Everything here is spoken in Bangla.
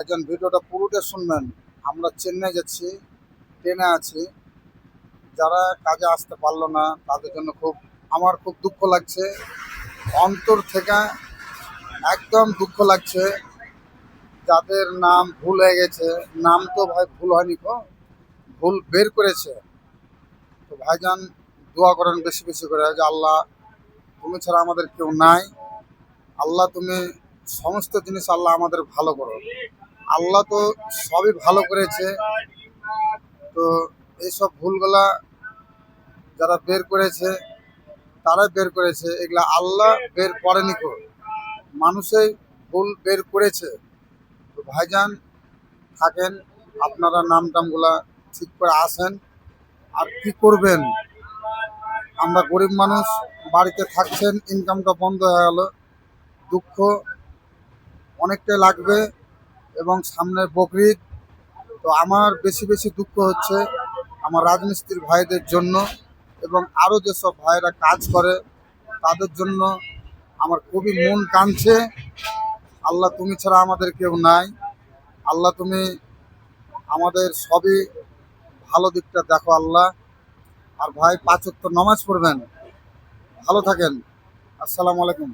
একজন ভিডিওটা পুরোটা শুনবেন। আমরা চেন্নাই যাচ্ছি, ট্রেনে আছি। যারা কাজে আসতে পারলো না তাদের জন্য আমার খুব দুঃখ লাগছে, অন্তর থেকে একদম দুঃখ লাগছে। যাদের নাম ভুল হয়ে গেছে, নাম তো ভাই ভুল হয়নি, তো ভুল বের করেছে। তো ভাইজান দোয়া করেন বেশি বেশি করে যে আল্লাহ, তুমি ছাড়া আমাদের কেউ নাই। আল্লাহ তুমি সমস্ত জিনিস আল্লাহ আমাদের ভালো করো। আল্লাহ তো সবই ভালো করেছে। তো এইসব ভুলগুলা যারা বের করেছে তারাই বের করেছে, এগুলা আল্লাহ বের করেনি, মানুষই ভুল বের করেছে। তো ভাইজান থাকেন, আপনারা নাম টামগুলা ঠিক করে আসেন। আর কি করবেন, আমরা গরিব মানুষ, বাড়িতে থাকছেন, ইনকামটা বন্ধ হয়ে গেল, দুঃখ অনেকটাই লাগবে। এবং সামনে বকরিদ, তো আমার বেশি বেশি দুঃখ হচ্ছে আমার রাজমিস্ত্রির ভাইদের জন্য, এবং আরও যেসব ভাইরা কাজ করে তাদের জন্য আমার খুবই মন কাঁদছে। আল্লাহ তুমি ছাড়া আমাদের কেউ নাই। আল্লাহ তুমি আমাদের সবই ভালো দিকটা দেখো আল্লাহ। আর ভাই 5 ওয়াক্ত নামাজ পড়বেন। ভালো থাকেন। আসসালামু আলাইকুম।